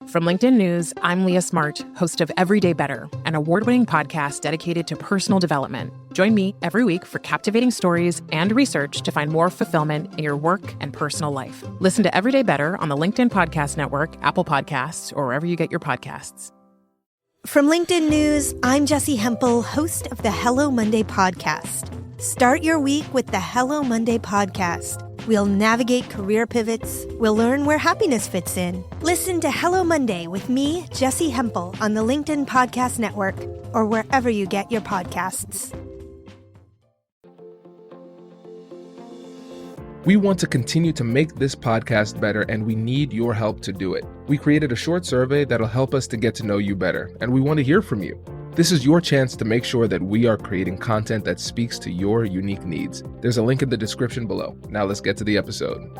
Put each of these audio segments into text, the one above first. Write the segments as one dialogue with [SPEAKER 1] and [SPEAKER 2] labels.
[SPEAKER 1] From LinkedIn News, I'm Leah Smart, host of Everyday Better, an award-winning podcast dedicated to personal development. Join me every week for captivating stories and research to find more fulfillment in your work and personal life. Listen to Everyday Better on the LinkedIn Podcast Network, Apple Podcasts, or wherever you get your podcasts.
[SPEAKER 2] From LinkedIn News, I'm Jessie Hempel, host of the Hello Monday podcast. Start your week with the Hello Monday podcast. We'll navigate career pivots. We'll learn where happiness fits in. Listen to Hello Monday with me, Jessie Hempel, on the LinkedIn Podcast Network or wherever you get your podcasts.
[SPEAKER 3] We want to continue to make this podcast better, and we need your help to do it. We created a short survey that'll help us to get to know you better, and we want to hear from you. This is your chance to make sure that we are creating content that speaks to your unique needs. There's a link in the description below. Now let's get to the episode.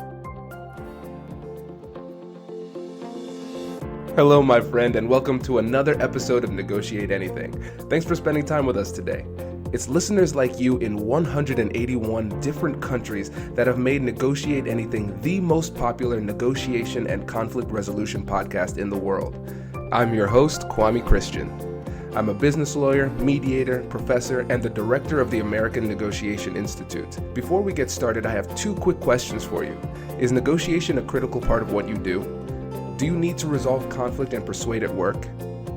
[SPEAKER 3] Hello, my friend, and welcome to another episode of Negotiate Anything. Thanks for spending time with us today. It's listeners like you in 181 different countries that have made Negotiate Anything the most popular negotiation and conflict resolution podcast in the world. I'm your host, Kwame Christian. I'm a business lawyer, mediator, professor, and the director of the American Negotiation Institute. Before we get started, I have two quick questions for you. Is negotiation a critical part of what you do? Do you need to resolve conflict and persuade at work?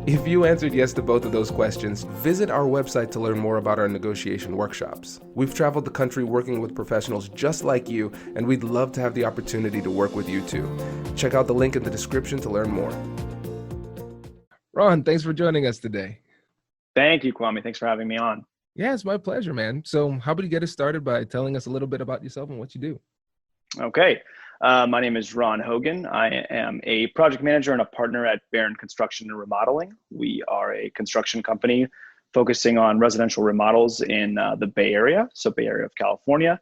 [SPEAKER 3] If you answered yes to both of those questions, visit our website to learn more about our negotiation workshops. We've traveled the country working with professionals just like you, and we'd love to have the opportunity to work with you too. Check out the link in the description to learn more. Ron, thanks for joining us today.
[SPEAKER 4] Thank you, Kwame. Thanks for having me on.
[SPEAKER 3] Yeah, it's my pleasure, man. So how about you get us started by telling us a little bit about yourself and what you do?
[SPEAKER 4] Okay. My name is Ron Hogen. I am a project manager and a partner at Barron Construction and Remodeling. We are a construction company focusing on residential remodels in the Bay Area, so Bay Area of California,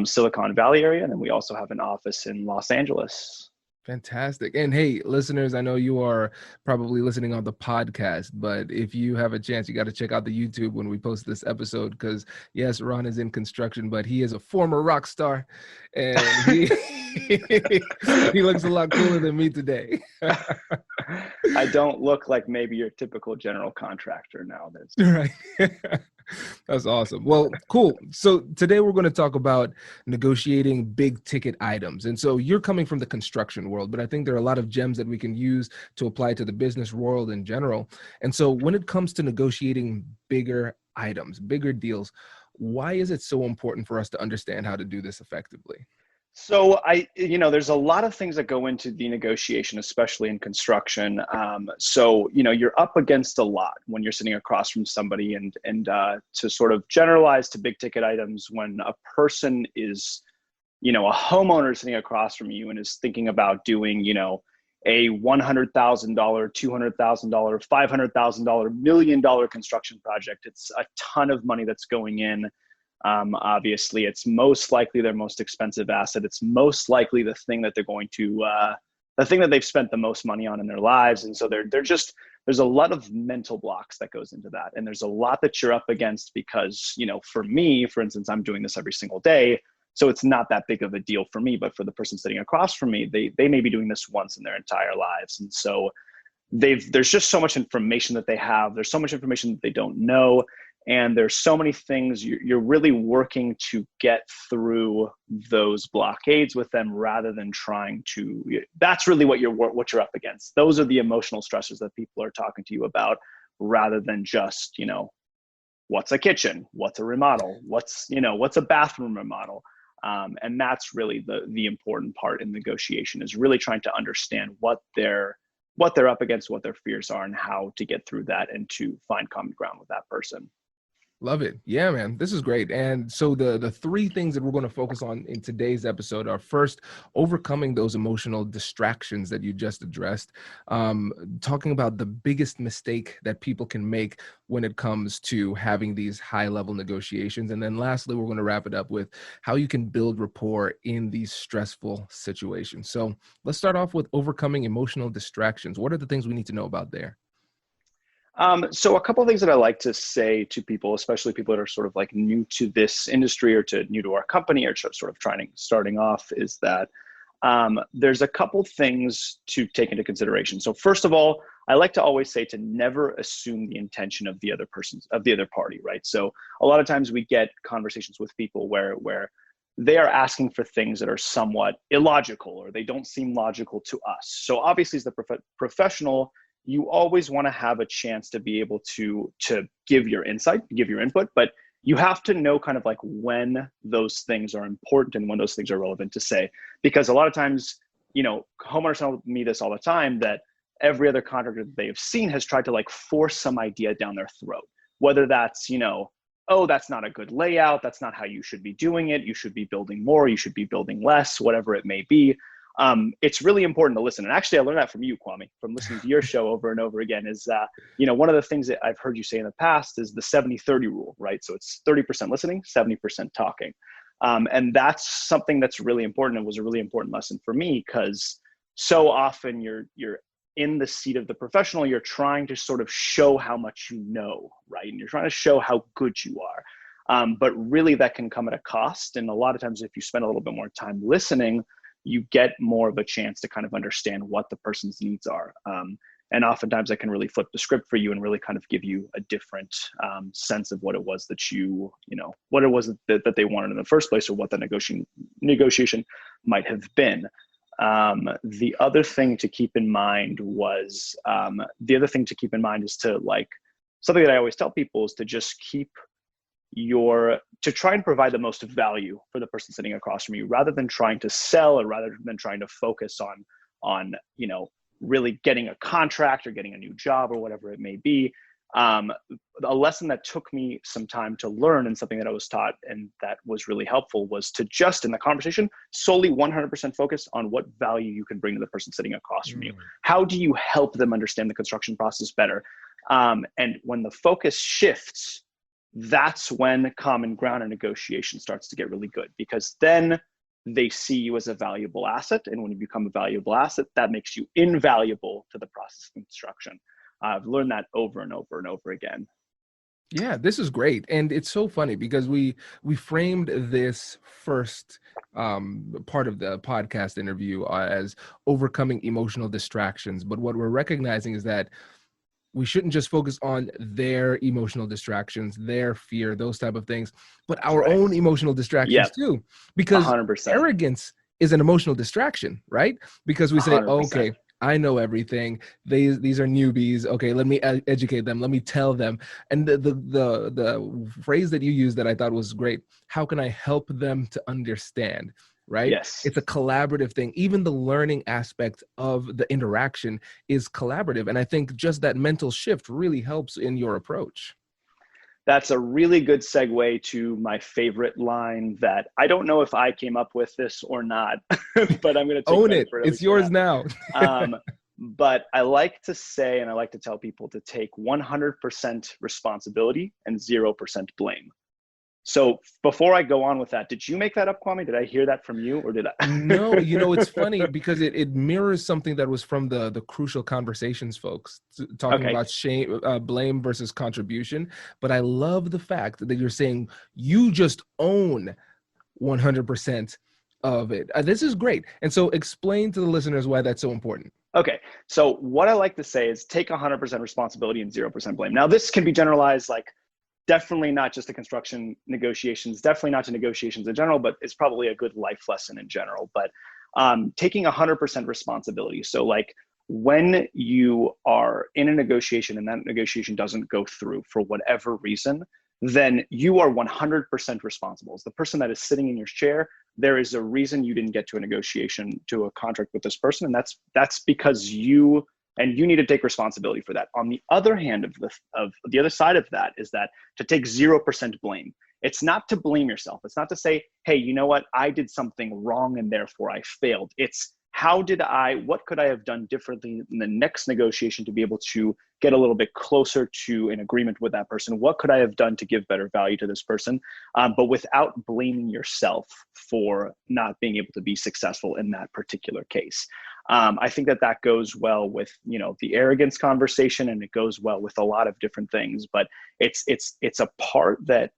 [SPEAKER 4] Silicon Valley area, and then we also have an office in Los Angeles.
[SPEAKER 3] Fantastic. And hey, listeners, I know you are probably listening on the podcast, but if you have a chance, you got to check out the YouTube when we post this episode, because yes, Ron is in construction, but he is a former rock star, and he he looks a lot cooler than me today.
[SPEAKER 4] I don't look like maybe your typical general contractor now.
[SPEAKER 3] Right. That's awesome. Well, cool. So today we're going to talk about negotiating big ticket items. And so you're coming from the construction world, but I think there are a lot of gems that we can use to apply to the business world in general. And so when it comes to negotiating bigger items, bigger deals, why is it so important for us to understand how to do this effectively?
[SPEAKER 4] So there's a lot of things that go into the negotiation, especially in construction. You're up against a lot when you're sitting across from somebody, and to sort of generalize to big ticket items, when a person is, a homeowner sitting across from you and is thinking about doing, a $100,000, $200,000, $500,000, $1 million construction project. It's a ton of money that's going in. Obviously, it's most likely their most expensive asset. It's most likely the thing that they're going to, the thing that they've spent the most money on in their lives. And so there's a lot of mental blocks that goes into that. And there's a lot that you're up against because, for me, for instance, I'm doing this every single day. So it's not that big of a deal for me, but for the person sitting across from me, they may be doing this once in their entire lives. And so there's just so much information that they have. There's so much information that they don't know. And there's so many things you're really working to get through those blockades with them, rather than trying to. That's really what you're up against. Those are the emotional stressors that people are talking to you about, rather than just what's a kitchen, what's a remodel, what's a bathroom remodel, and that's really the important part in negotiation, is really trying to understand what they're up against, what their fears are, and how to get through that and to find common ground with that person.
[SPEAKER 3] Love it. Yeah, man, this is great. And so the three things that we're going to focus on in today's episode are, first, overcoming those emotional distractions that you just addressed, talking about the biggest mistake that people can make when it comes to having these high-level negotiations. And then lastly, we're going to wrap it up with how you can build rapport in these stressful situations. So let's start off with overcoming emotional distractions. What are the things we need to know about there?
[SPEAKER 4] So a couple of things that I like to say to people, especially people that are sort of like new to this industry or new to our company or sort of starting off, is that there's a couple things to take into consideration. So first of all, I like to always say to never assume the intention of the other party, right? So a lot of times we get conversations with people where they are asking for things that are somewhat illogical or they don't seem logical to us. So obviously as the professional, you always want to have a chance to be able to give your insight, give your input, but you have to know kind of like when those things are important and when those things are relevant to say. Because a lot of times, homeowners tell me this all the time, that every other contractor that they've seen has tried to like force some idea down their throat. Whether that's, oh, that's not a good layout, that's not how you should be doing it, you should be building more, you should be building less, whatever it may be. It's really important to listen. And actually, I learned that from you, Kwame, from listening to your show over and over again is, one of the things that I've heard you say in the past is the 70-30 rule, right? So it's 30% listening, 70% talking. And that's something that's really important. It was a really important lesson for me because so often you're in the seat of the professional, you're trying to sort of show how much you know, right? And you're trying to show how good you are. But really that can come at a cost. And a lot of times if you spend a little bit more time listening, you get more of a chance to kind of understand what the person's needs are. And oftentimes that can really flip the script for you and really kind of give you a different sense of what it was that what it was that they wanted in the first place or what the negotiation might have been. The other thing to keep in mind is to like, something that I always tell people is to just to try and provide the most value for the person sitting across from you, rather than trying to sell or rather than trying to focus on really getting a contract or getting a new job or whatever it may be. A lesson that took me some time to learn and something that I was taught and that was really helpful was to just in the conversation solely 100% focus on what value you can bring to the person sitting across from you. How do you help them understand the construction process better? And when the focus shifts, that's when common ground and negotiation starts to get really good, because then they see you as a valuable asset. And when you become a valuable asset, that makes you invaluable to the process of construction. I've learned that over and over and over again.
[SPEAKER 3] Yeah, this is great. And it's so funny because we framed this first part of the podcast interview as overcoming emotional distractions. But what we're recognizing is that we shouldn't just focus on their emotional distractions, their fear, those type of things, but our own emotional distractions too. Because
[SPEAKER 4] 100%.
[SPEAKER 3] Arrogance is an emotional distraction, right? Because we say,
[SPEAKER 4] 100%.
[SPEAKER 3] okay, I know everything. These are newbies. Okay, let me educate them. Let me tell them. And the phrase that you used that I thought was great, how can I help them to understand? Right?
[SPEAKER 4] Yes.
[SPEAKER 3] It's a collaborative thing. Even the learning aspect of the interaction is collaborative. And I think just that mental shift really helps in your approach.
[SPEAKER 4] That's a really good segue to my favorite line that I don't know if I came up with this or not, but I'm going to
[SPEAKER 3] own it. It's yours now.
[SPEAKER 4] But I like to say, and I like to tell people to take 100% responsibility and 0% blame. So before I go on with that, did you make that up, Kwame? Did I hear that from you or did I?
[SPEAKER 3] No, it's funny because it mirrors something that was from the Crucial Conversations folks talking about shame, blame versus contribution. But I love the fact that you're saying you just own 100% of it. This is great. And so explain to the listeners why that's so important.
[SPEAKER 4] Okay. So what I like to say is take 100% responsibility and 0% blame. Now this can be generalized, like, definitely not just to construction negotiations, definitely not to negotiations in general, but it's probably a good life lesson in general. But taking 100% responsibility. So like when you are in a negotiation and that negotiation doesn't go through for whatever reason, then you are 100% responsible. As the person that is sitting in your chair, there is a reason you didn't get to a contract with this person. And that's because you need to take responsibility for that. On the other hand of the other side of that is that to take 0% blame. It's not to blame yourself. It's not to say, hey, you know what? I did something wrong and therefore I failed. It's what could I have done differently in the next negotiation to be able to get a little bit closer to an agreement with that person? What could I have done to give better value to this person? But without blaming yourself for not being able to be successful in that particular case. I think that goes well with, the arrogance conversation, and it goes well with a lot of different things, but it's a part that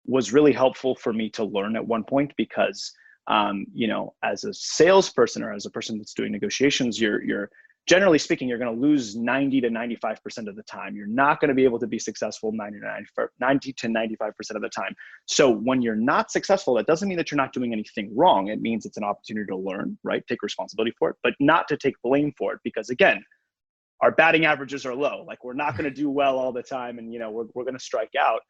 [SPEAKER 4] was really helpful for me to learn at one point because As a salesperson or as a person that's doing negotiations, you're generally speaking, you're going to lose 90 to 95% of the time. You're not going to be able to be successful 90 to 95% of the time. So when you're not successful, that doesn't mean that you're not doing anything wrong. It means it's an opportunity to learn, right? Take responsibility for it, but not to take blame for it, because again, our batting averages are low. Like, we're not going to do well all the time, and we're going to strike out.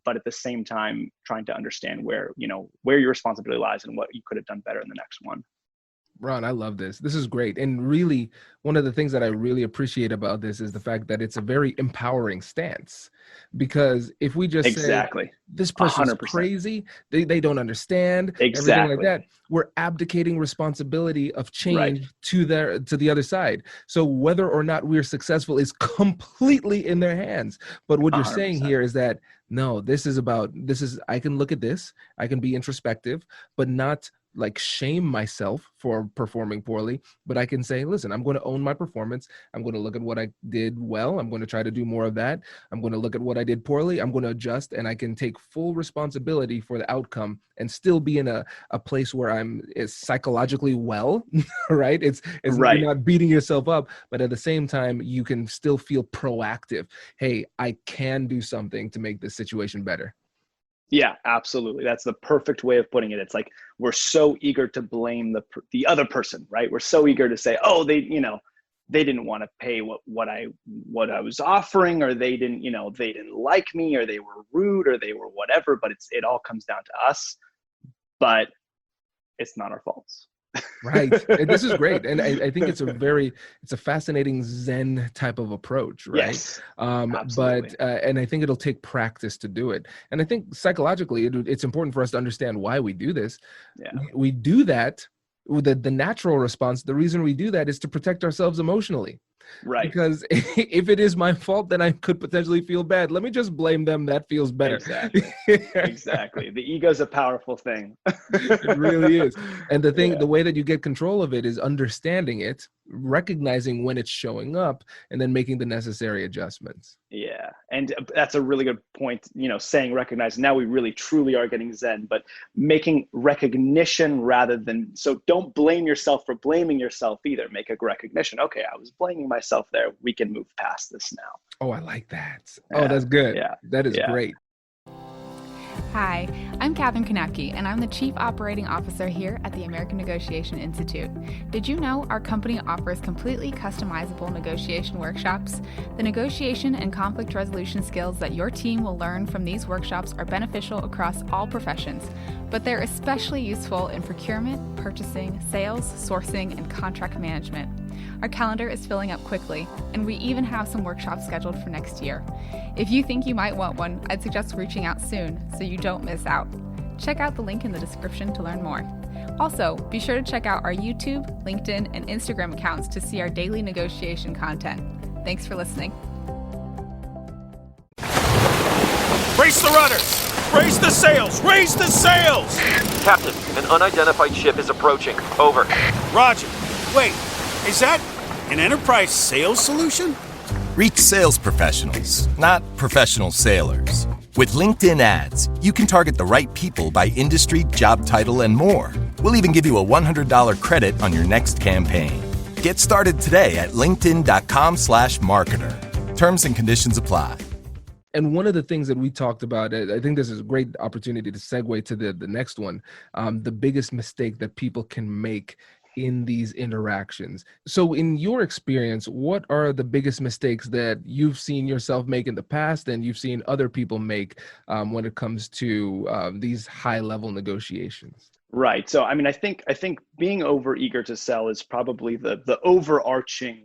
[SPEAKER 4] But at the same time, trying to understand where your responsibility lies and what you could have done better in the next one.
[SPEAKER 3] Ron, I love this. This is great. And really, one of the things that I really appreciate about this is the fact that it's a very empowering stance. Because if we just say, this person's 100%. Crazy, they don't understand, everything like that, we're abdicating responsibility of change to the other side. So whether or not we're successful is completely in their hands. But what you're 100%. Saying here is that, no, I can look at this, I can be introspective, but not like shame myself for performing poorly, but I can say, listen, I'm going to own my performance. I'm going to look at what I did well. I'm going to try to do more of that. I'm going to look at what I did poorly. I'm going to adjust, and I can take full responsibility for the outcome and still be in a place where I'm psychologically well, right? It's right. You're not beating yourself up, but at the same time, you can still feel proactive. Hey, I can do something to make this situation better.
[SPEAKER 4] Yeah, absolutely. That's the perfect way of putting it. It's like, we're so eager to blame the other person, right? We're so eager to say, oh, they didn't want to pay what I was offering, or they didn't like me, or they were rude, or they were whatever, but it all comes down to us, but it's not our faults.
[SPEAKER 3] Right. And this is great. And I think it's a fascinating Zen type of approach, right?
[SPEAKER 4] Yes, absolutely.
[SPEAKER 3] But and I think it'll take practice to do it. And I think psychologically, it's important for us to understand why we do this. Yeah. We do that with the natural response. The reason we do that is to protect ourselves emotionally. Right. Because if it is my fault, then I could potentially feel bad. Let me just blame them. That feels better.
[SPEAKER 4] Exactly. The ego is a powerful thing.
[SPEAKER 3] It really is. And the way that you get control of it is understanding it, recognizing when it's showing up, and then making the necessary adjustments.
[SPEAKER 4] Yeah. And that's a really good point, saying recognize. Now we really truly are getting Zen, but making recognition rather than, so don't blame yourself for blaming yourself either. Make a recognition. Okay, I was blaming myself there. We can move past this now.
[SPEAKER 3] Oh, I like that. Oh, that's good. Yeah. That is great.
[SPEAKER 5] Hi, I'm Katherine Kanapke, and I'm the Chief Operating Officer here at the American Negotiation Institute. Did you know our company offers completely customizable negotiation workshops? The negotiation and conflict resolution skills that your team will learn from these workshops are beneficial across all professions, but they're especially useful in procurement, purchasing, sales, sourcing, and contract management. Our calendar is filling up quickly, and we even have some workshops scheduled for next year. If you think you might want one, I'd suggest reaching out soon so you don't miss out. Check out the link in the description to learn more. Also, be sure to check out our YouTube, LinkedIn, and Instagram accounts to see our daily negotiation content. Thanks for listening.
[SPEAKER 6] Brace the rudders! Raise the sails! Raise the sails!
[SPEAKER 7] Captain, an unidentified ship is approaching. Over.
[SPEAKER 6] Roger. Wait, is that an enterprise sales solution?
[SPEAKER 8] Reach sales professionals, not professional sailors. With LinkedIn ads, you can target the right people by industry, job title, and more. We'll even give you a $100 credit on your next campaign. Get started today at linkedin.com/marketer. Terms and conditions apply.
[SPEAKER 3] And one of the things that we talked about, I think this is a great opportunity to segue to the next one, the biggest mistake that people can make in these interactions. So in your experience, what are the biggest mistakes that you've seen yourself make in the past and you've seen other people make when it comes to these high-level negotiations?
[SPEAKER 4] Right. So, I mean, I think being over eager to sell is probably the overarching,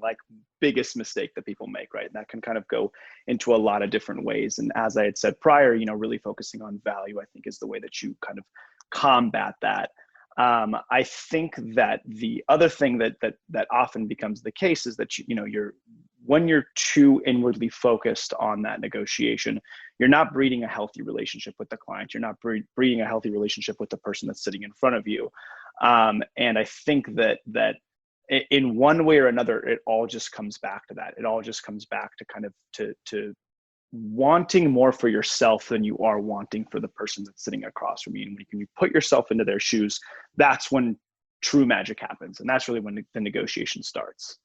[SPEAKER 4] biggest mistake that people make, right? And that can kind of go into a lot of different ways. And as I had said prior, really focusing on value, I think, is the way that you kind of combat that. I think that the other thing that often becomes the case is that when you're too inwardly focused on that negotiation, you're not breeding a healthy relationship with the client. You're not breeding a healthy relationship with the person that's sitting in front of you. And I think that in one way or another, it all just comes back to that. It all just comes back to kind of to wanting more for yourself than you are wanting for the person that's sitting across from you. And when you put yourself into their shoes, that's when true magic happens. And that's really when the negotiation starts.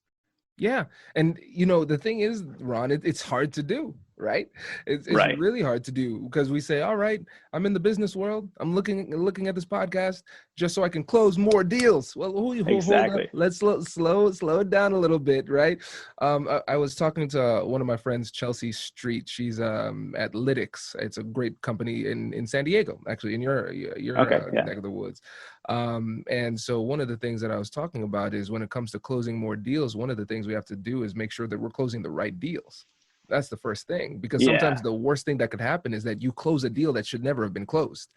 [SPEAKER 3] Yeah. And, the thing is, Ron, it's hard to do, right? It's
[SPEAKER 4] Right.
[SPEAKER 3] really hard to do because we say, all right, I'm in the business world. I'm looking at this podcast just so I can close more deals. Well, hold
[SPEAKER 4] Exactly.
[SPEAKER 3] up. Let's slow it down a little bit, right? I was talking to one of my friends, Chelsea Street. She's at Lytics. It's a great company in San Diego, actually, in your neck of the woods. And so one of the things that I was talking about is when it comes to closing more deals, one of the things we have to do is make sure that we're closing the right deals. That's the first thing, because sometimes the worst thing that could happen is that you close a deal that should never have been closed,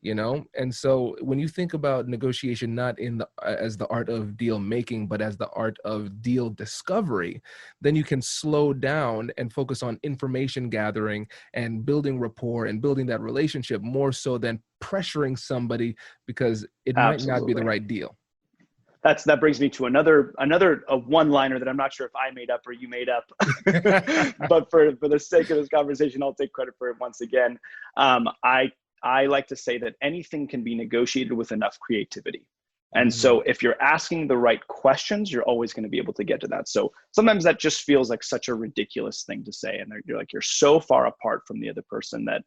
[SPEAKER 3] And so when you think about negotiation, not as the art of deal making, but as the art of deal discovery, then you can slow down and focus on information gathering and building rapport and building that relationship more so than pressuring somebody because it might not be the right deal.
[SPEAKER 4] That brings me to another one-liner that I'm not sure if I made up or you made up, but for the sake of this conversation, I'll take credit for it once again. I like to say that anything can be negotiated with enough creativity. And so if you're asking the right questions, you're always going to be able to get to that. So sometimes that just feels like such a ridiculous thing to say. And you're so far apart from the other person that,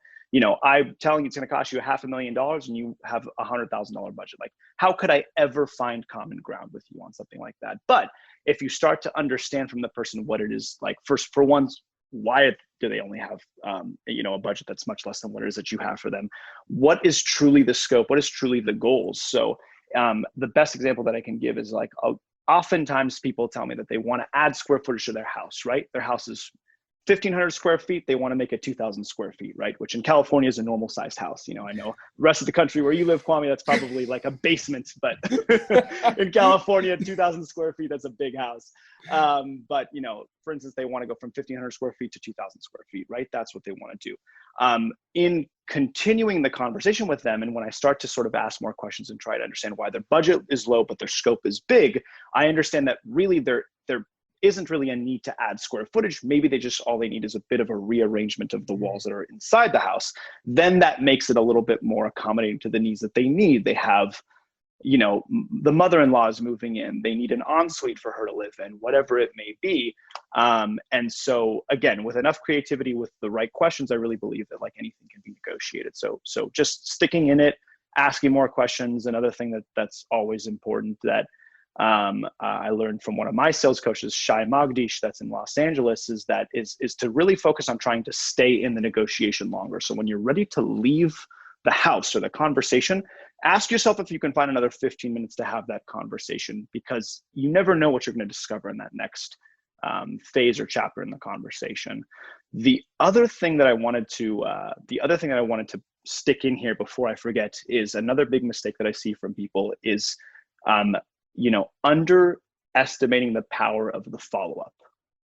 [SPEAKER 4] I'm telling you it's going to cost you $500,000 and you have $100,000 budget. Like, how could I ever find common ground with you on something like that? But if you start to understand from the person what it is, like, first, for one, why do they only have, a budget that's much less than what it is that you have for them? What is truly the scope? What is truly the goals? So the best example that I can give is like, oftentimes people tell me that they want to add square footage to their house, right? Their house is 1,500 square feet. They want to make it 2,000 square feet, right? Which in California is a normal sized house. I know the rest of the country where you live, Kwame, that's probably like a basement, but in California, 2,000 square feet, that's a big house. But, for instance, they want to go from 1,500 square feet to 2,000 square feet, right? That's what they want to do. In continuing the conversation with them, and when I start to sort of ask more questions and try to understand why their budget is low, but their scope is big, I understand that really there isn't really a need to add square footage. Maybe all they need is a bit of a rearrangement of the walls that are inside the house. Then that makes it a little bit more accommodating to the needs that they need. They have, the mother-in-law is moving in. They need an ensuite for her to live in, whatever it may be. And so again, with enough creativity, with the right questions, I really believe that like anything can be negotiated. So just sticking in it, asking more questions. Another thing that's always important that I learned from one of my sales coaches, Shai Magdish, that's in Los Angeles, is to really focus on trying to stay in the negotiation longer. So when you're ready to leave the house or the conversation, ask yourself if you can find another 15 minutes to have that conversation, because you never know what you're going to discover in that next phase or chapter in the conversation. The other thing that I wanted to stick in here before I forget is another big mistake that I see from people is underestimating the power of the follow-up.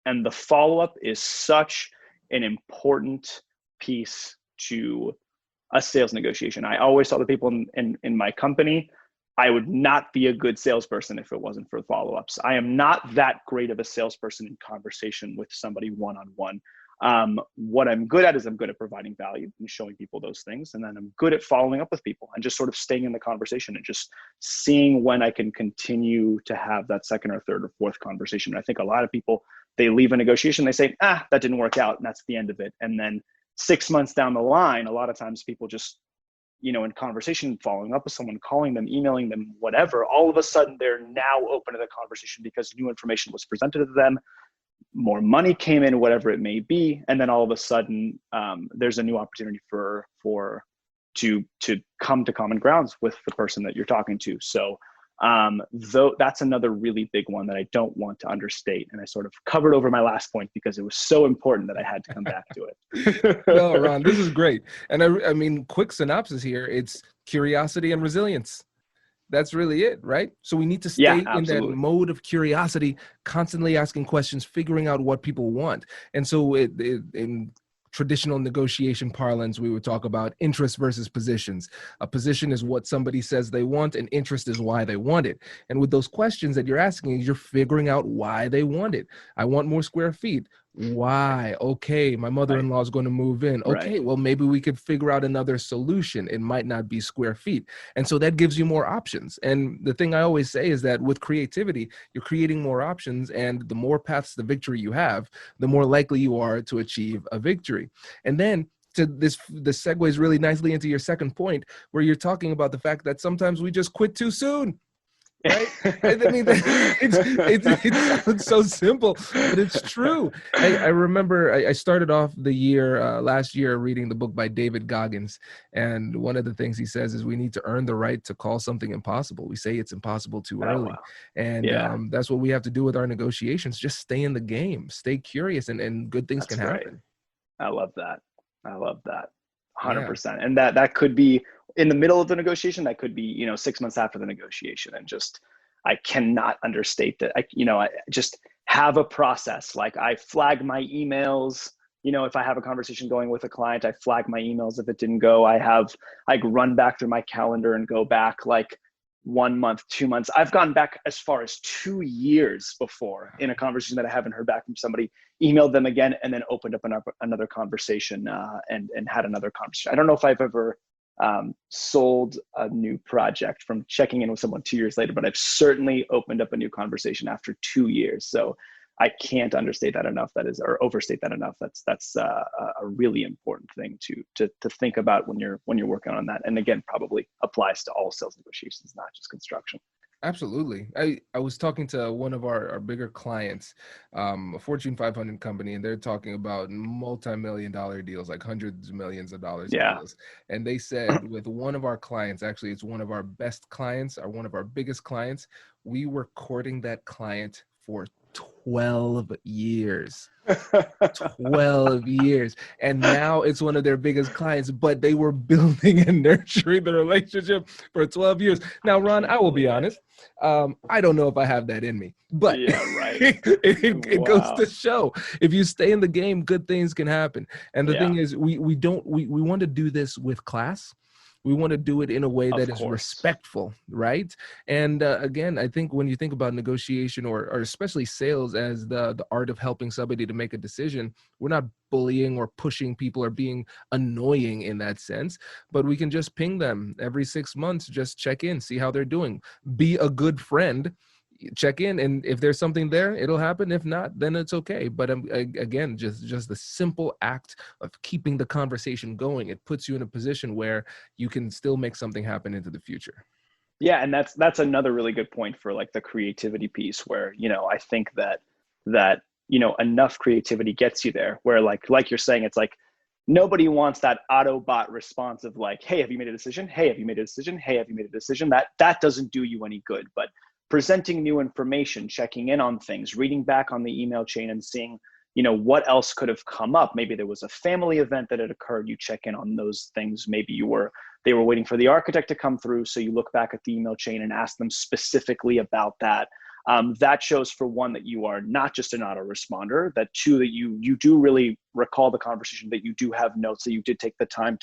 [SPEAKER 4] And the follow-up is such an important piece to a sales negotiation. I always tell the people in my company, I would not be a good salesperson if it wasn't for follow-ups. I am not that great of a salesperson in conversation with somebody one-on-one. What I'm good at is I'm good at providing value and showing people those things. And then I'm good at following up with people and just sort of staying in the conversation and just seeing when I can continue to have that second or third or fourth conversation. And I think a lot of people, they leave a negotiation, they say, that didn't work out. And that's the end of it. And then 6 months down the line, a lot of times people just, in conversation, following up with someone, calling them, emailing them, whatever, all of a sudden they're now open to the conversation because new information was presented to them. More money came in, whatever it may be, and then all of a sudden there's a new opportunity to come to common grounds with the person that you're talking to. So though that's another really big one that I don't want to understate, and I sort of covered over my last point because it was so important that I had to come back to it.
[SPEAKER 3] No, Ron, this is great. And I mean, quick synopsis here: it's curiosity and resilience. That's really it, right? So we need to stay in that mode of curiosity, constantly asking questions, figuring out what people want. And so in traditional negotiation parlance, we would talk about interest versus positions. A position is what somebody says they want, and interest is why they want it. And with those questions that you're asking, you're figuring out why they want it. I want more square feet. Why? Okay, my mother-in-law is going to move in. Okay,
[SPEAKER 4] Right.
[SPEAKER 3] well, maybe we could figure out another solution. It might not be square feet. And so that gives you more options. And the thing I always say is that with creativity, you're creating more options, and the more paths to victory you have, the more likely you are to achieve a victory. And then this segues really nicely into your second point, where you're talking about the fact that sometimes we just quit too soon. Right? I mean, it sounds so simple, but it's true. I remember I started off the year last year reading the book by David Goggins, and one of the things he says is we need to earn the right to call something impossible. We say it's impossible too early,
[SPEAKER 4] Wow.
[SPEAKER 3] and
[SPEAKER 4] Yeah.
[SPEAKER 3] that's what we have to do with our negotiations. Just stay in the game, stay curious, and good things
[SPEAKER 4] That's
[SPEAKER 3] can
[SPEAKER 4] great.
[SPEAKER 3] happen.
[SPEAKER 4] I love that. I love that.
[SPEAKER 3] Yeah.
[SPEAKER 4] 100%. And that could be in the middle of the negotiation. That could be, 6 months after the negotiation. And just, I cannot understate that. I just have a process. Like I flag my emails. If I have a conversation going with a client, I flag my emails if it didn't go. I run back through my calendar and go back like 1 month, 2 months. I've gone back as far as 2 years before in a conversation that I haven't heard back from somebody, emailed them again, and then opened up another conversation and had another conversation. I don't know if I've ever sold a new project from checking in with someone 2 years later, but I've certainly opened up a new conversation after 2 years. So I can't understate that enough. Or overstate that enough. That's a really important thing to think about when you're working on that. And again, probably applies to all sales negotiations, not just construction.
[SPEAKER 3] Absolutely. I was talking to one of our bigger clients, a Fortune 500 company, and they're talking about multi-million dollar deals, like hundreds of millions of dollars of
[SPEAKER 4] Yeah.
[SPEAKER 3] deals. And they said with one of our clients, actually, it's one of our best clients, or one of our biggest clients, we were courting that client for 12 years. 12 years. And now it's one of their biggest clients, but they were building and nurturing the relationship for 12 years. Now, Ron, I will be honest. I don't know if I have that in me, but
[SPEAKER 4] Yeah, right.
[SPEAKER 3] it goes
[SPEAKER 4] Wow.
[SPEAKER 3] to show if you stay in the game, good things can happen. And the
[SPEAKER 4] Yeah.
[SPEAKER 3] thing is, we want to do this with class. We want to do it in a way that
[SPEAKER 4] Of
[SPEAKER 3] is
[SPEAKER 4] course.
[SPEAKER 3] respectful, right? And again, I think when you think about negotiation or especially sales as the art of helping somebody to make a decision, we're not bullying or pushing people or being annoying in that sense, but we can just ping them every 6 months, just check in, see how they're doing, be a good friend, check in, and if there's something there, it'll happen. If not, then it's okay. But again, just the simple act of keeping the conversation going, it puts you in a position where you can still make something happen into the future.
[SPEAKER 4] Yeah, and that's another really good point for like the creativity piece, where I think that enough creativity gets you there, where like you're saying, it's like nobody wants that Autobot response of like, hey, have you made a decision? Hey, have you made a decision? Hey, have you made a decision? That doesn't do you any good. But presenting new information, checking in on things, reading back on the email chain and seeing what else could have come up. Maybe there was a family event that had occurred. You check in on those things. Maybe they were waiting for the architect to come through. So you look back at the email chain and ask them specifically about that. That shows, for one, that you are not just an autoresponder, that two, that you do really recall the conversation, that you do have notes, that you did take the time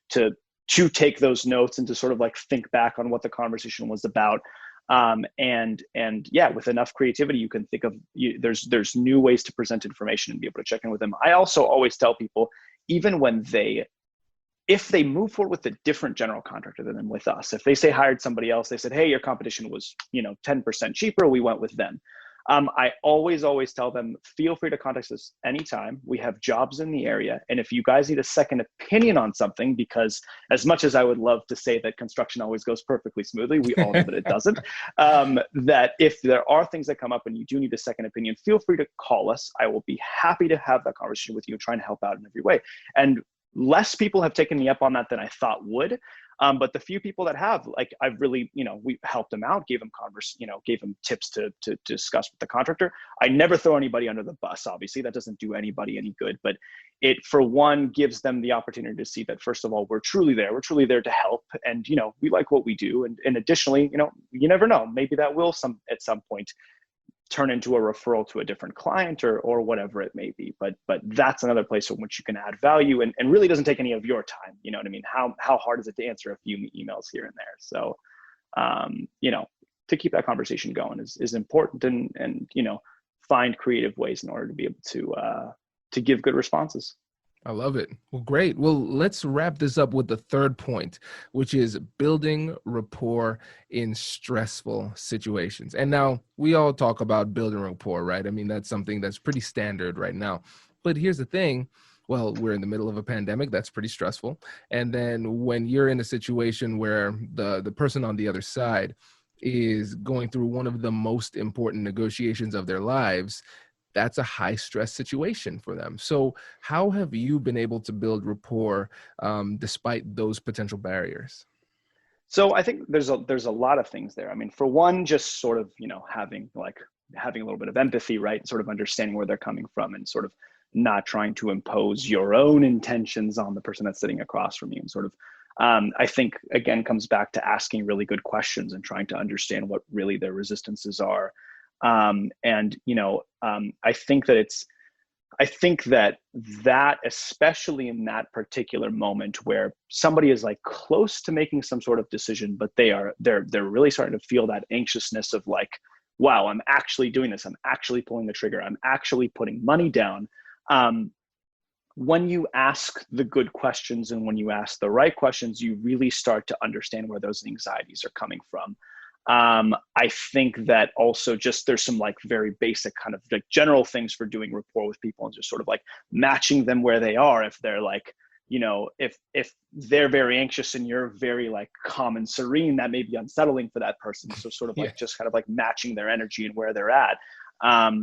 [SPEAKER 4] to take those notes and to sort of like think back on what the conversation was about. And yeah, with enough creativity, you can think of, there's new ways to present information and be able to check in with them. I also always tell people, even when if they move forward with a different general contractor than with us, if they say hired somebody else, they said, hey, your competition was 10% cheaper, we went with them. I always tell them, feel free to contact us anytime. We have jobs in the area. And if you guys need a second opinion on something, because as much as I would love to say that construction always goes perfectly smoothly, we all know that it doesn't, that if there are things that come up and you do need a second opinion, feel free to call us. I will be happy to have that conversation with you, trying to help out in every way. And less people have taken me up on that than I thought would. But the few people that have, like, I've really, we helped them out, gave them gave them tips to discuss with the contractor. I never throw anybody under the bus. Obviously, that doesn't do anybody any good, but it, for one, gives them the opportunity to see that, first of all, we're truly there to help. And, we like what we do. And additionally, you never know, maybe that will at some point turn into a referral to a different client or whatever it may be. But that's another place in which you can add value and really doesn't take any of your time. You know what I mean? How hard is it to answer a few emails here and there? So, to keep that conversation going is important, and find creative ways in order to be able to give good responses.
[SPEAKER 3] I love it. Well, great. Well, let's wrap this up with the third point, which is building rapport in stressful situations. And now we all talk about building rapport, right? I mean, that's something that's pretty standard right now. But here's the thing. Well, we're in the middle of a pandemic. That's pretty stressful. And then when you're in a situation where the person on the other side is going through one of the most important negotiations of their lives, that's a high stress situation for them. So how have you been able to build rapport despite those potential barriers?
[SPEAKER 4] So I think there's a lot of things there. I mean, for one, just sort of, having a little bit of empathy, right? Sort of understanding where they're coming from and sort of not trying to impose your own intentions on the person that's sitting across from you. And sort of, I think, again, comes back to asking really good questions and trying to understand what really their resistances are. I think that especially in that particular moment where somebody is like close to making some sort of decision, but they're really starting to feel that anxiousness of like, wow, I'm actually doing this. I'm actually pulling the trigger. I'm actually putting money down. When you ask the good questions and when you ask the right questions, you really start to understand where those anxieties are coming from. I think that also just there's some like very basic kind of like general things for doing rapport with people and just sort of like matching them where they are. If they're like, if they're very anxious and you're very like calm and serene, that may be unsettling for that person. So sort of like just kind of like matching their energy and where they're at.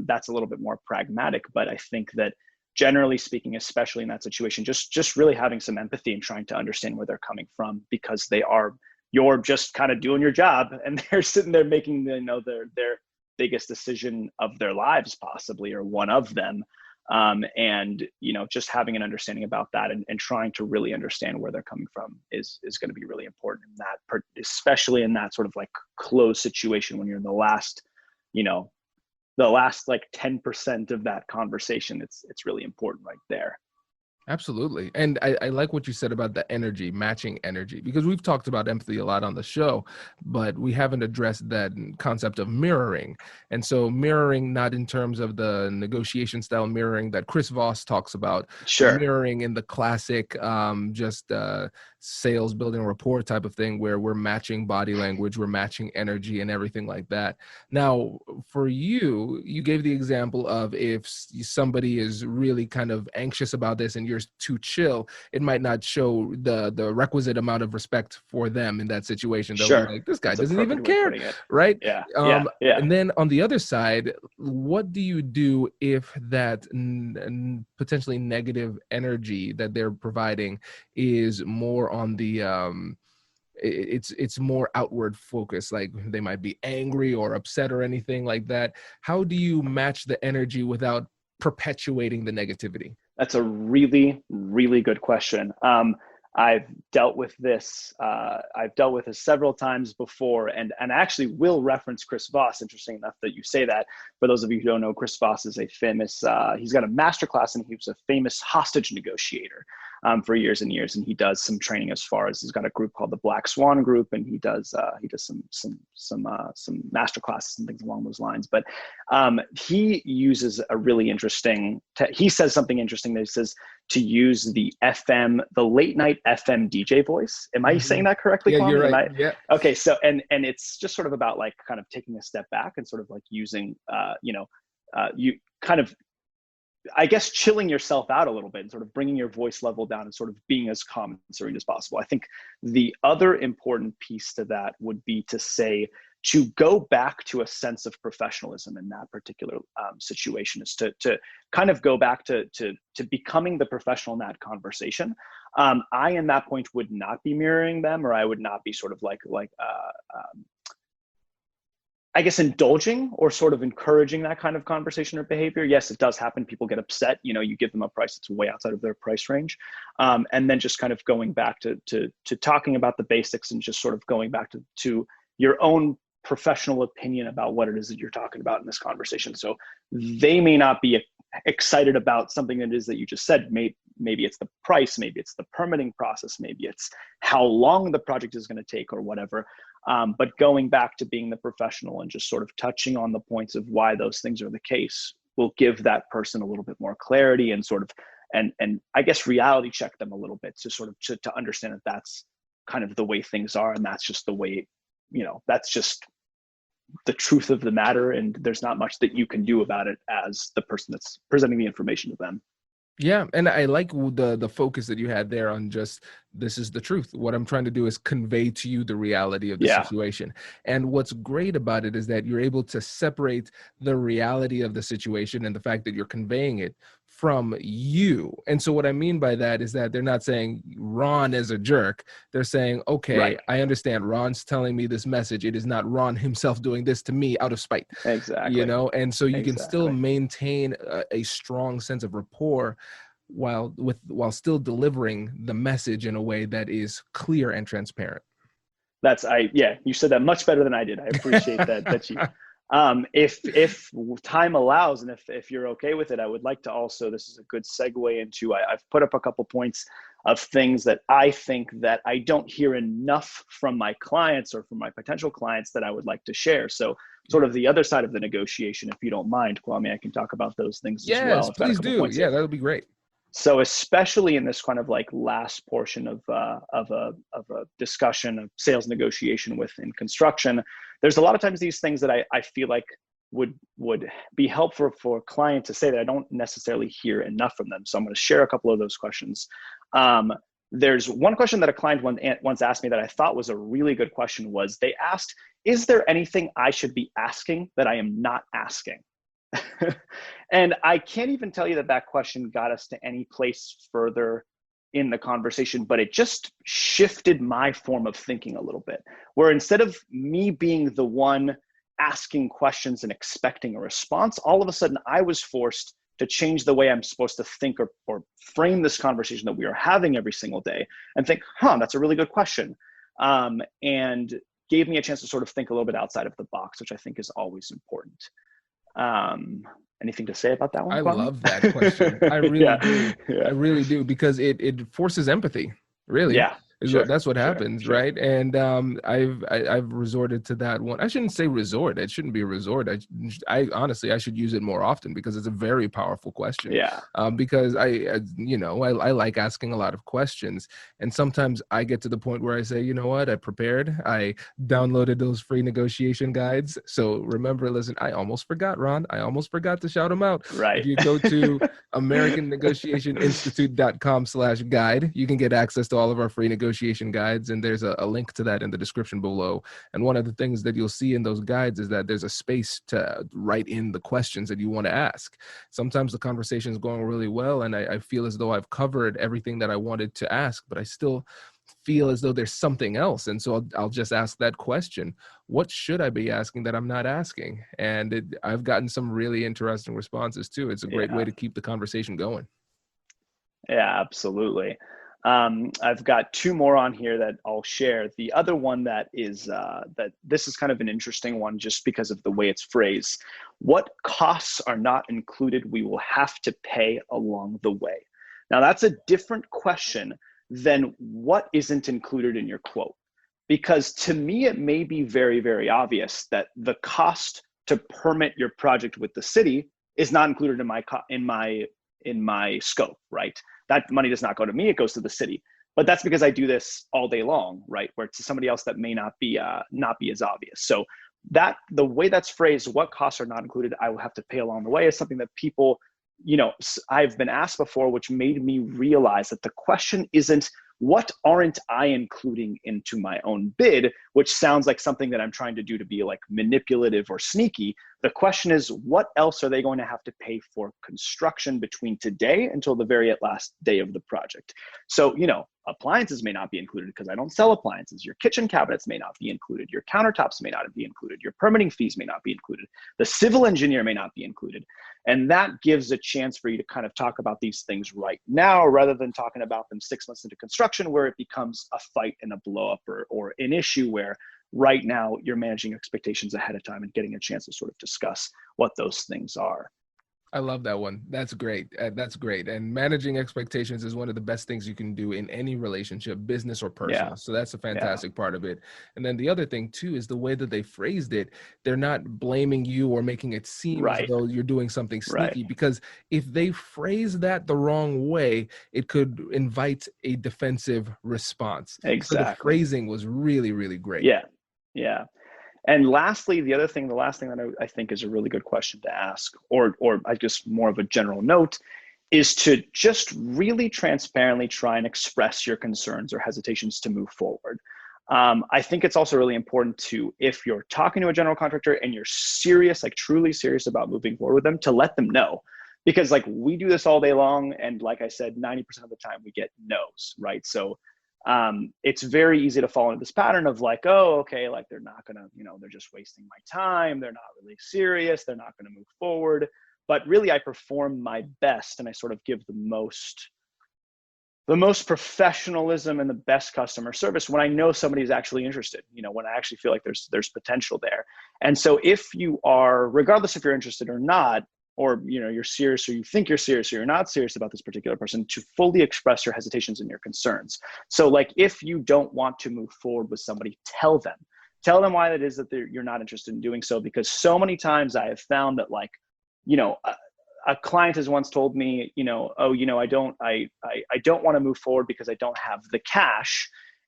[SPEAKER 4] That's a little bit more pragmatic, but I think that generally speaking, especially in that situation, just really having some empathy and trying to understand where they're coming from, because you're just kind of doing your job and they're sitting there making their biggest decision of their lives, possibly, or one of them. And just having an understanding about that and trying to really understand where they're coming from is going to be really important in that, especially in that sort of like closed situation when you're in the last like 10% of that conversation. It's really important right there.
[SPEAKER 3] Absolutely. And I like what you said about the energy, matching energy, because we've talked about empathy a lot on the show, but we haven't addressed that concept of mirroring. And so mirroring, not in terms of the negotiation style mirroring that Chris Voss talks about,
[SPEAKER 4] Sure.
[SPEAKER 3] Mirroring in the classic sales building rapport type of thing, where we're matching body language, we're matching energy and everything like that. Now, for you gave the example of if somebody is really kind of anxious about this and you're too chill, it might not show the requisite amount of respect for them in that situation. They'll
[SPEAKER 4] Sure.
[SPEAKER 3] be like, this guy
[SPEAKER 4] That's
[SPEAKER 3] doesn't even care, right?
[SPEAKER 4] Yeah.
[SPEAKER 3] And then on the other side, what do you do if that potentially negative energy that they're providing is more on the it's more outward focused, like they might be angry or upset or anything like that? How do you match the energy without perpetuating the negativity?
[SPEAKER 4] That's a really, really good question. I've dealt with this. I've dealt with this several times before, and actually will reference Chris Voss. Interesting enough that you say that. For those of you who don't know, Chris Voss is a famous. He's got a masterclass, and he was a famous hostage negotiator for years and years. And he does some training as far as he's got a group called the Black Swan Group, and he does some masterclasses and things along those lines. But he uses a really interesting. He says something interesting that he says to use the late night FM DJ voice. Am I saying that correctly?
[SPEAKER 3] Yeah,
[SPEAKER 4] Kwame?
[SPEAKER 3] you're right. Yeah.
[SPEAKER 4] Okay. So, and it's just sort of about like kind of taking a step back and sort of like using, you kind of, I guess, chilling yourself out a little bit and sort of bringing your voice level down and sort of being as calm and serene as possible. I think the other important piece to that would be to say, to go back to a sense of professionalism in that particular situation, is to kind of go back to becoming the professional in that conversation. I, in that point, would not be mirroring them, or I would not be sort of I guess, indulging or sort of encouraging that kind of conversation or behavior. Yes, it does happen. People get upset. You give them a price that's way outside of their price range. And then just kind of going back to talking about the basics and just sort of going back to your own professional opinion about what it is that you're talking about in this conversation. So they may not be excited about something that is that you just said. Maybe it's the price, maybe it's the permitting process, maybe it's how long the project is going to take or whatever. But going back to being the professional and just sort of touching on the points of why those things are the case will give that person a little bit more clarity and sort of, and I guess reality check them a little bit to sort of to understand that that's kind of the way things are. And that's just the way, that's just the truth of the matter. And there's not much that you can do about it as the person that's presenting the information to them.
[SPEAKER 3] Yeah, and I like the focus that you had there on just, this is the truth. What I'm trying to do is convey to you the reality of the situation. And what's great about it is that you're able to separate the reality of the situation and the fact that you're conveying it from you. And so what I mean by that is that they're not saying Ron is a jerk. They're saying, okay, right, I understand Ron's telling me this message. It is not Ron himself doing this to me out of spite.
[SPEAKER 4] Exactly.
[SPEAKER 3] And so you can still maintain a strong sense of rapport while still delivering the message in a way that is clear and transparent.
[SPEAKER 4] You said that much better than I did. I appreciate that you, if time allows, and if you're okay with it, I would like to also, this is a good segue into, I've put up a couple points of things that I think that I don't hear enough from my clients or from my potential clients that I would like to share. So sort of the other side of the negotiation, if you don't mind, Kwame, I can talk about those things as well.
[SPEAKER 3] Yes, please do. Yeah, that would be great.
[SPEAKER 4] So especially in this kind of like last portion of a discussion of sales negotiation within construction, there's a lot of times these things that I feel like would be helpful for a client to say that I don't necessarily hear enough from them. So I'm going to share a couple of those questions. There's one question that a client once asked me that I thought was a really good question. Was they asked, is there anything I should be asking that I am not asking? And I can't even tell you that question got us to any place further in the conversation, but it just shifted my form of thinking a little bit, where instead of me being the one asking questions and expecting a response, all of a sudden I was forced to change the way I'm supposed to think or frame this conversation that we are having every single day and think, that's a really good question. And gave me a chance to sort of think a little bit outside of the box, which I think is always important. Anything to say about that one?
[SPEAKER 3] I
[SPEAKER 4] Kwame?
[SPEAKER 3] love that question. I really do. I really do, because it forces empathy, really. Yeah. That's what happens, right? And I've resorted to that one. I shouldn't say resort. It shouldn't be a resort. I honestly, I should use it more often, because it's a very powerful question. Yeah. Because I like asking a lot of questions, and sometimes I get to the point where I say, you know what, I prepared. I downloaded those free negotiation guides. So remember, listen, I almost forgot, Ron. I almost forgot to shout them out. Right. If you go to AmericanNegotiationInstitute.com/guide, you can get access to all of our free negotiation guides, and there's a link to that in the description below. And one of the things that you'll see in those guides is that there's a space to write in the questions that you want to ask. Sometimes the conversation is going really well, and I feel as though I've covered everything that I wanted to ask, but I still feel as though there's something else. And so I'll just ask that question. What should I be asking that I'm not asking? And I've gotten some really interesting responses too. It's a great way to keep the conversation going.
[SPEAKER 4] Yeah, absolutely. I've got two more on here that I'll share. The other one that is that this is kind of an interesting one just because of the way it's phrased. What costs are not included we will have to pay along the way? Now that's a different question than what isn't included in your quote. Because to me, it may be very, very obvious that the cost to permit your project with the city is not included in my scope, right? That money does not go to me, it goes to the city. But that's because I do this all day long, right? Where to somebody else that may not be as obvious. So that the way that's phrased, what costs are not included, I will have to pay along the way, is something that people, I've been asked before, which made me realize that the question isn't, what aren't I including into my own bid, which sounds like something that I'm trying to do to be like manipulative or sneaky. The question is, what else are they going to have to pay for construction between today until the very last day of the project? So, appliances may not be included because I don't sell appliances. Your kitchen cabinets may not be included. Your countertops may not be included. Your permitting fees may not be included. The civil engineer may not be included. And that gives a chance for you to kind of talk about these things right now, rather than talking about them 6 months into construction, where it becomes a fight and a blow up or an issue where right now you're managing expectations ahead of time and getting a chance to sort of discuss what those things are.
[SPEAKER 3] I love that one. That's great. That's great. And managing expectations is one of the best things you can do in any relationship, business or personal.
[SPEAKER 4] Yeah.
[SPEAKER 3] So that's a
[SPEAKER 4] Yeah.
[SPEAKER 3] fantastic part of it. And then the other thing too is the way that they phrased it. They're not blaming you or making it seem as
[SPEAKER 4] Right.
[SPEAKER 3] though you're doing something
[SPEAKER 4] Right.
[SPEAKER 3] sneaky, because if they phrase that the wrong way, it could invite a defensive response. So the
[SPEAKER 4] Exactly.
[SPEAKER 3] phrasing was really, really great.
[SPEAKER 4] Yeah. Yeah. And lastly, the last thing that I think is a really good question to ask, or I guess more of a general note, is to just really transparently try and express your concerns or hesitations to move forward. I think it's also really important to, if you're talking to a general contractor and you're serious, like truly serious about moving forward with them, to let them know. Because like we do this all day long, and like I said, 90% of the time we get no's, right? So it's very easy to fall into this pattern of like, oh, okay, like they're not gonna, they're just wasting my time. They're not really serious. They're not gonna move forward. But really, I perform my best, and I sort of give the most professionalism and the best customer service when I know somebody's actually interested, when I actually feel like there's potential there. And so if you are, regardless if you're interested or not, or you're serious, or you think you're serious, or you're not serious about this particular person, to fully express your hesitations and your concerns. So like, if you don't want to move forward with somebody, tell them why it is that you're not interested in doing so. Because so many times I have found that, like, a client has once told me, I don't want to move forward because I don't have the cash.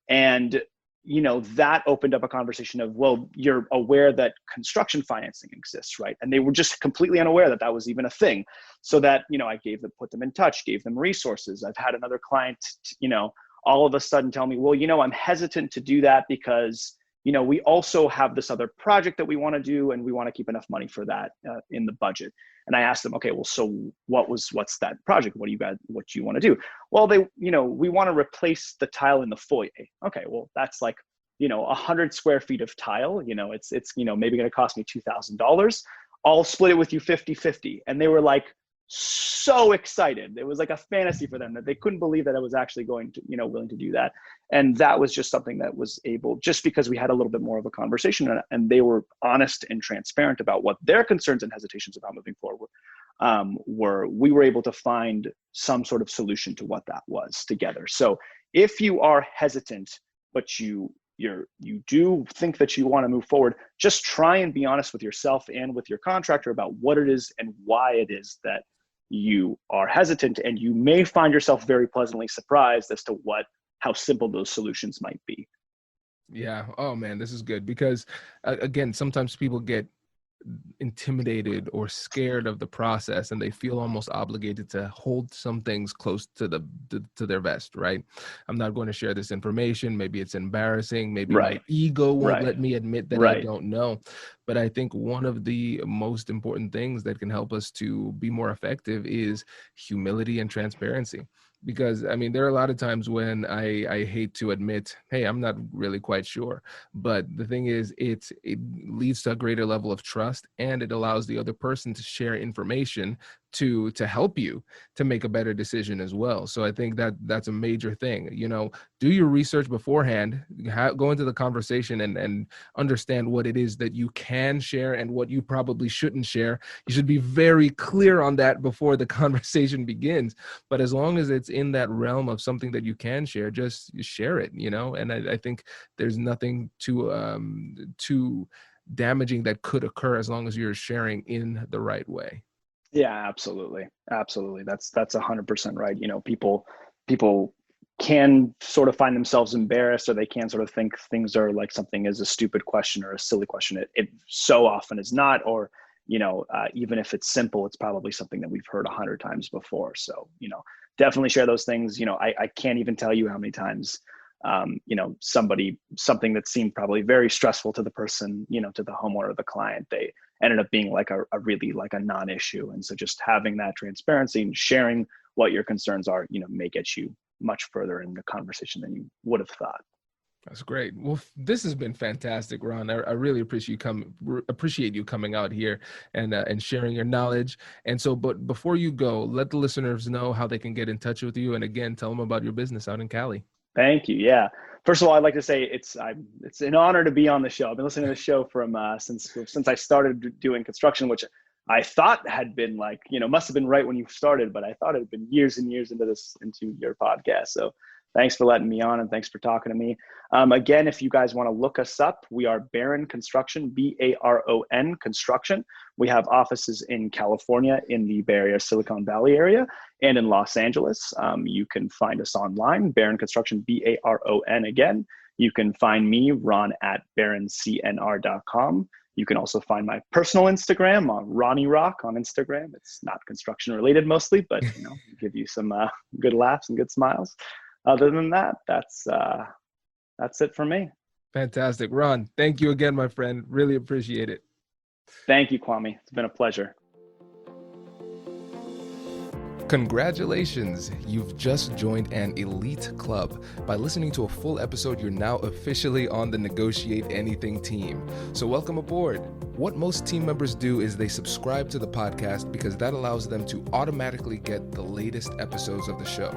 [SPEAKER 4] And that opened up a conversation of, well, you're aware that construction financing exists, right? And they were just completely unaware that that was even a thing. So that, I put them in touch, gave them resources. I've had another client, all of a sudden tell me, well, I'm hesitant to do that because, we also have this other project that we want to do, and we want to keep enough money for that in the budget. And I asked them, okay, well, so what's that project? What do you want to do? Well, we want to replace the tile in the foyer. Okay, well, that's like, 100 square feet of tile, it's maybe going to cost me $2,000. I'll split it with you 50-50. And they were like, so excited. It was like a fantasy for them, that they couldn't believe that I was actually going to, willing to do that. And that was just something that was able, just because we had a little bit more of a conversation, and they were honest and transparent about what their concerns and hesitations about moving forward we were able to find some sort of solution to what that was together. So if you are hesitant, but you do think that you want to move forward, just try and be honest with yourself and with your contractor about what it is and why it is that you are hesitant. And you may find yourself very pleasantly surprised as to how simple those solutions might be.
[SPEAKER 3] Yeah. Oh man, this is good, because again, sometimes people get intimidated or scared of the process, and they feel almost obligated to hold some things close to their vest, right? I'm not going to share this information. Maybe it's embarrassing. Maybe my ego won't let me admit that I don't know. But I think one of the most important things that can help us to be more effective is humility and transparency. Because I mean, there are a lot of times when I hate to admit, hey, I'm not really quite sure. But the thing is, it leads to a greater level of trust, and it allows the other person to share information to help you to make a better decision as well. So I think that that's a major thing. Do your research beforehand, go into the conversation and understand what it is that you can share and what you probably shouldn't share. You should be very clear on that before the conversation begins. But as long as it's in that realm of something that you can share, just share it, and I think there's nothing too damaging that could occur as long as you're sharing in the right way.
[SPEAKER 4] Yeah, absolutely. Absolutely. That's 100% right. People can sort of find themselves embarrassed, or they can sort of think things are like something as a stupid question or a silly question. It so often is not, or, even if it's simple, it's probably something that we've heard 100 times before. So, definitely share those things. I can't even tell you how many times, something that seemed probably very stressful to the person, to the homeowner or the client, they ended up being like a really like a non-issue. And so just having that transparency and sharing what your concerns are, may get you much further in the conversation than you would have thought.
[SPEAKER 3] That's great. Well, this has been fantastic, Ron. I really appreciate you coming out here and sharing your knowledge. And so, but before you go, let the listeners know how they can get in touch with you. And again, tell them about your business out in Cali.
[SPEAKER 4] Thank you. Yeah. First of all, I'd like to say it's an honor to be on the show. I've been listening to the show from since I started doing construction, which I thought had been like, must have been right when you started, but I thought it had been years and years into your podcast. So thanks for letting me on, and thanks for talking to me. Again, if you guys want to look us up, we are Baron Construction, Baron Construction. We have offices in California, in the Bay Area, Silicon Valley area, and in Los Angeles. You can find us online, Baron Construction, Baron again. You can find me, Ron, at baroncnr.com. You can also find my personal Instagram on Ronnie Rock on Instagram. It's not construction related mostly, but give you some good laughs and good smiles. Other than that, that's it for me.
[SPEAKER 3] Fantastic. Ron, thank you again, my friend. Really appreciate it.
[SPEAKER 4] Thank you, Kwame. It's been a pleasure.
[SPEAKER 3] Congratulations! You've just joined an elite club. By listening to a full episode, you're now officially on the Negotiate Anything team. So welcome aboard. What most team members do is they subscribe to the podcast because that allows them to automatically get the latest episodes of the show.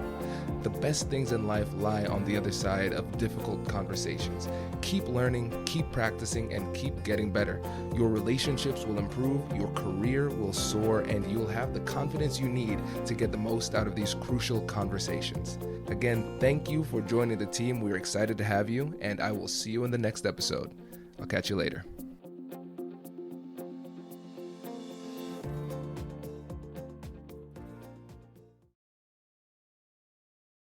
[SPEAKER 3] The best things in life lie on the other side of difficult conversations. Keep learning, keep practicing, and keep getting better. Your relationships will improve, your career will soar, and you'll have the confidence you need to get the most out of these crucial conversations. Again, thank you for joining the team. We're excited to have you, and I will see you in the next episode. I'll catch you later.